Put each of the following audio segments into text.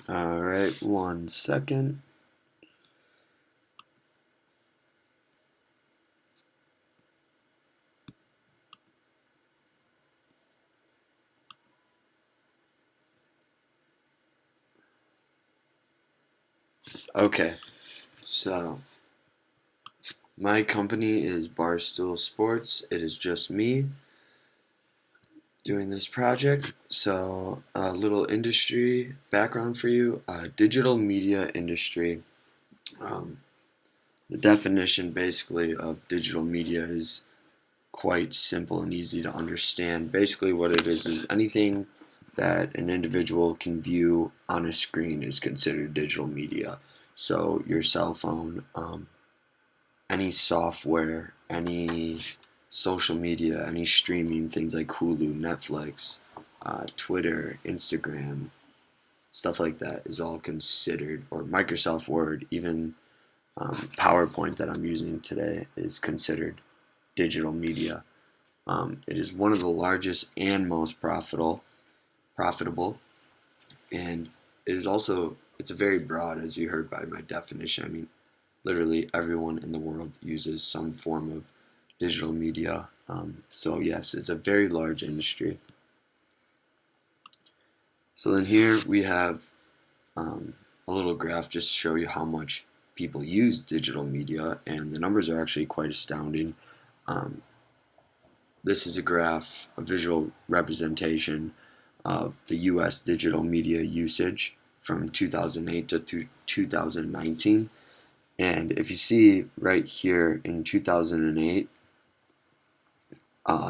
Alright, 1 second. Okay, so my company is Barstool Sports. It is just me doing this project. So, a little industry background for you. Digital media industry. Um, the definition basically of digital media is quite simple and easy to understand. Basically, what it is anything that an individual can view on a screen is considered digital media. So, your cell phone, any software, any social media, any streaming, things like Hulu, Netflix, Twitter, Instagram, stuff like that is all considered, or Microsoft Word, even PowerPoint that I'm using today is considered digital media. It is one of the largest and most profitable, and it is also it's very broad, as you heard by my definition. I mean, literally everyone in the world uses some form of digital media. So yes, it's a very large industry. So then here we have a little graph just to show you how much people use digital media, and the numbers are actually quite astounding. Um, this is a graph, a visual representation of the U.S. digital media usage from 2008 to 2019. And if you see right here in 2008,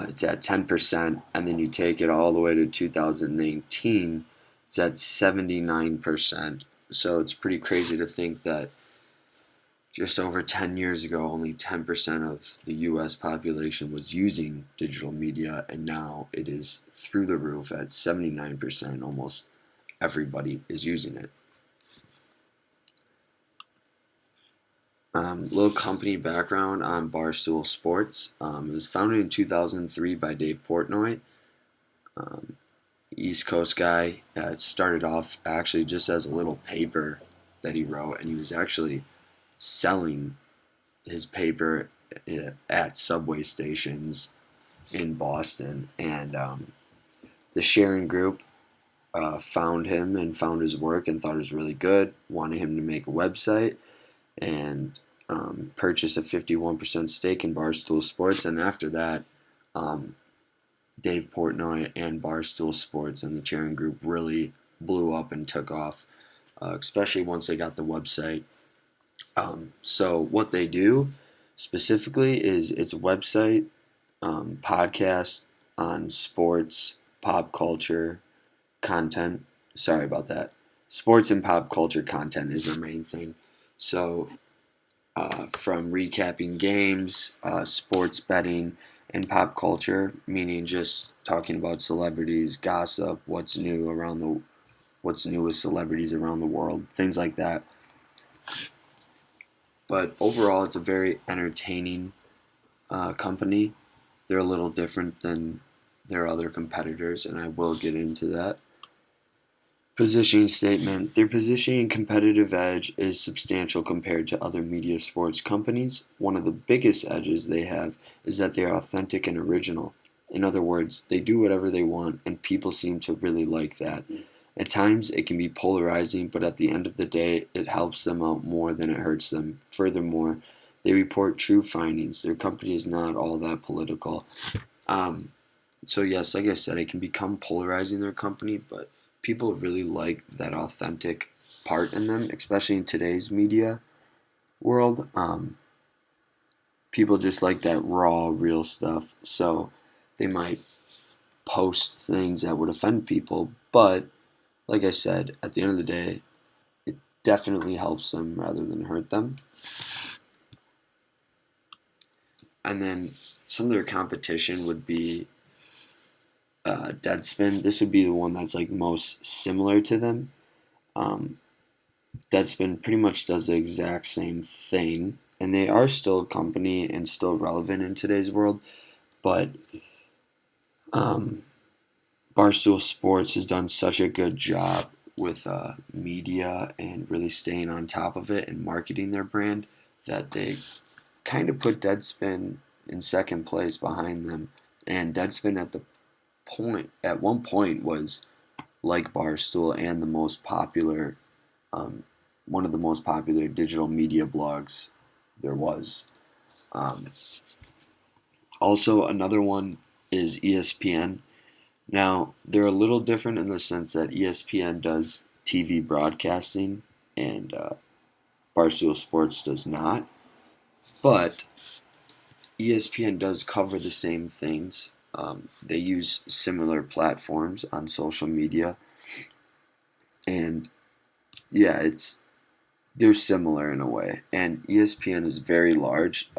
it's at 10%, and then you take it all the way to 2019, it's at 79%. So it's pretty crazy to think that just over 10 years ago, only 10% of the US population was using digital media, and now it is through the roof at 79%. Almost everybody is using it. Little company background on Barstool Sports. It was founded in 2003 by Dave Portnoy, um, East Coast guy. It started off actually just as a little paper that he wrote, and he was actually selling his paper at subway stations in Boston. And the sharing group found him and found his work and thought it was really good, wanted him to make a website, and purchased a 51% stake in Barstool Sports. And after that, um, Dave Portnoy and Barstool Sports and the Charon Group really blew up and took off, especially once they got the website. So what they do specifically is it's a website, podcast on sports, pop culture, content. Sorry about that. Sports and pop culture content is their main thing. So from recapping games, sports betting, and pop culture, meaning just talking about celebrities, gossip, what's new with celebrities around the world, things like that. But overall, it's a very entertaining company. They're a little different than their other competitors, and I will get into that. Positioning statement. Their positioning and competitive edge is substantial compared to other media sports companies. One of the biggest edges they have is that they are authentic and original. In other words, they do whatever they want, and people seem to really like that. At times, it can be polarizing, but at the end of the day, it helps them out more than it hurts them. Furthermore, they report true findings. Their company is not all that political. Um, so yes, like I said, it can become polarizing their company, but people really like that authentic part in them, especially in today's media world. People just like that raw, real stuff. So they might post things that would offend people, but like I said, at the end of the day, it definitely helps them rather than hurt them. And then some of their competition would be Deadspin. This would be the one that's like most similar to them. Um, Deadspin pretty much does the exact same thing, and they are still a company and still relevant in today's world. But um, Barstool Sports has done such a good job with media and really staying on top of it and marketing their brand that they kind of put Deadspin in second place behind them. And Deadspin at one point was like Barstool and the most popular, um, one of the most popular digital media blogs there was. Um, Also, another one is ESPN. Now, they're a little different in the sense that ESPN does TV broadcasting and Barstool Sports does not. But ESPN does cover the same things. They use similar platforms on social media, and yeah, they're similar in a way. And ESPN is very large.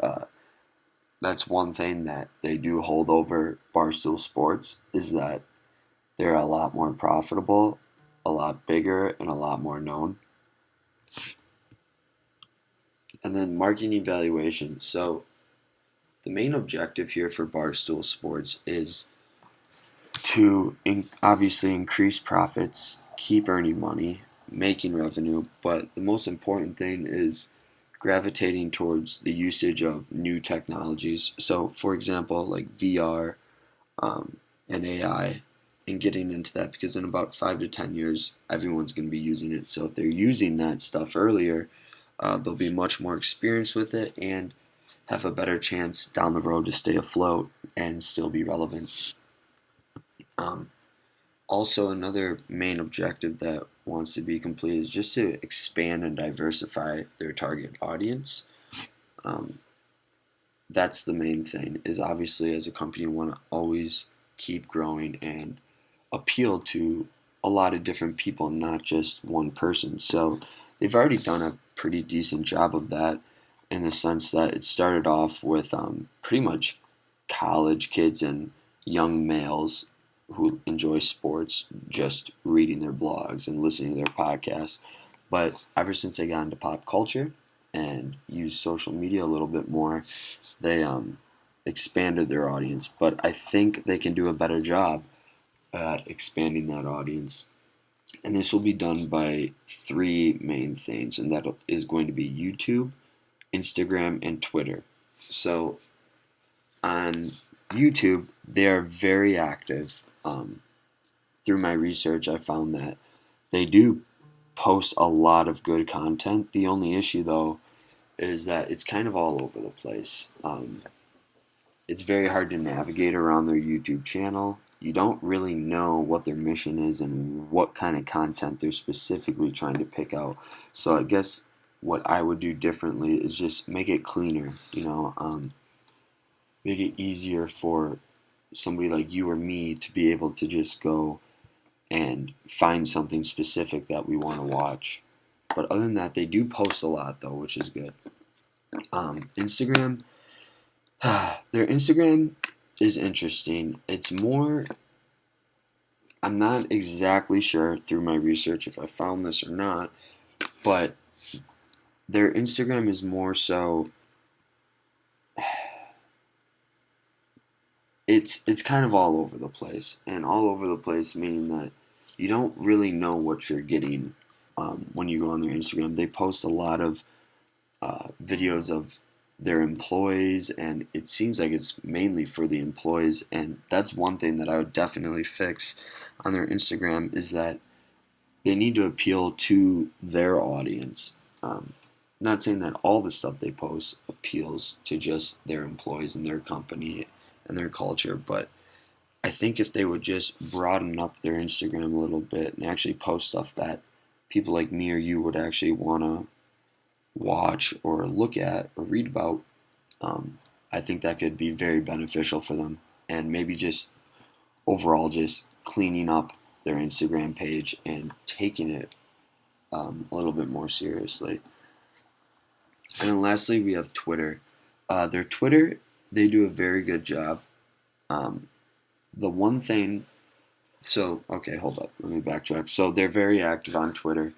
That's one thing that they do hold over Barstool Sports is that they're a lot more profitable, a lot bigger, and a lot more known. And then marketing evaluation. So the main objective here for Barstool Sports is to obviously increase profits, keep earning money, making revenue, but the most important thing is gravitating towards the usage of new technologies. So, for example, like VR and AI, and getting into that because in about 5 to 10 years, everyone's going to be using it. So, if they're using that stuff earlier, they'll be much more experienced with it and have a better chance down the road to stay afloat and still be relevant. Um, Also, another main objective that wants to be complete is just to expand and diversify their target audience. Um, that's the main thing. Is obviously as a company, you want to always keep growing and appeal to a lot of different people, not just one person. So they've already done a pretty decent job of that in the sense that it started off with pretty much college kids and young males who enjoy sports just reading their blogs and listening to their podcasts. But ever since they got into pop culture and used social media a little bit more, they expanded their audience. But I think they can do a better job at expanding that audience. And this will be done by three main things, and that is going to be YouTube, Instagram, and Twitter. So on YouTube, they are very active. Through my research, I found that they do post a lot of good content. The only issue, though, is that it's kind of all over the place. It's very hard to navigate around their YouTube channel. You don't really know what their mission is and what kind of content they're specifically trying to pick out. So I guess what I would do differently is just make it cleaner, make it easier for somebody like you or me to be able to just go and find something specific that we want to watch. But other than that, they do post a lot though, which is good. Instagram, their Instagram is interesting. It's more, I'm not exactly sure through my research if I found this or not, but their Instagram is more so, it's kind of all over the place, and all over the place meaning that you don't really know what you're getting when you go on their Instagram. They post a lot of videos of their employees, and it seems like it's mainly for the employees. And that's one thing that I would definitely fix on their Instagram is that they need to appeal to their audience. Not saying that all the stuff they post appeals to just their employees and their company and their culture, but I think if they would just broaden up their Instagram a little bit and actually post stuff that people like me or you would actually want to watch or look at or read about, I think that could be very beneficial for them. And maybe just overall just cleaning up their Instagram page and taking it a little bit more seriously. And then lastly, we have Twitter. Their Twitter, they do a very good job. The one thing, okay, hold up, let me backtrack. So they're very active on Twitter.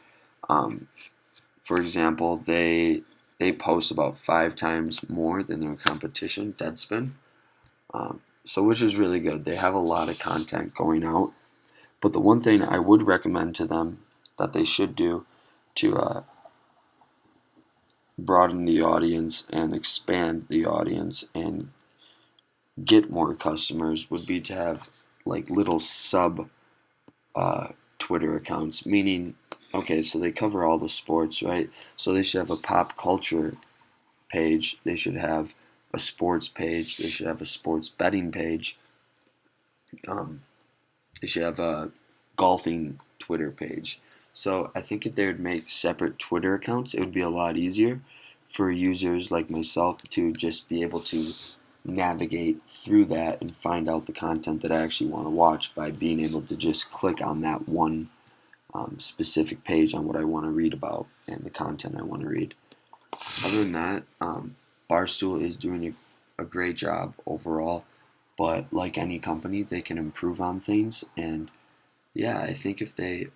For example, they post about 5 times more than their competition, Deadspin. So which is really good. They have a lot of content going out. But the one thing I would recommend to them that they should do to broaden the audience and expand the audience and get more customers would be to have like little sub Twitter accounts, meaning, okay, so they cover all the sports, right? So they should have a pop culture page, they should have a sports page, they should have a sports betting page, um, they should have a golfing Twitter page. So I think if they would make separate Twitter accounts, it would be a lot easier for users like myself to just be able to navigate through that and find out the content that I actually want to watch by being able to just click on that one specific page on what I want to read about and the content I want to read. Other than that, Barstool is doing a great job overall, but like any company, they can improve on things. And yeah, I think the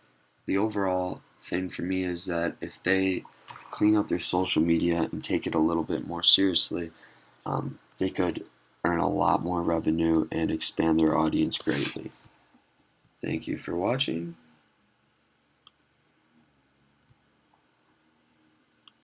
overall thing for me is that if they clean up their social media and take it a little bit more seriously, they could earn a lot more revenue and expand their audience greatly. Thank you for watching.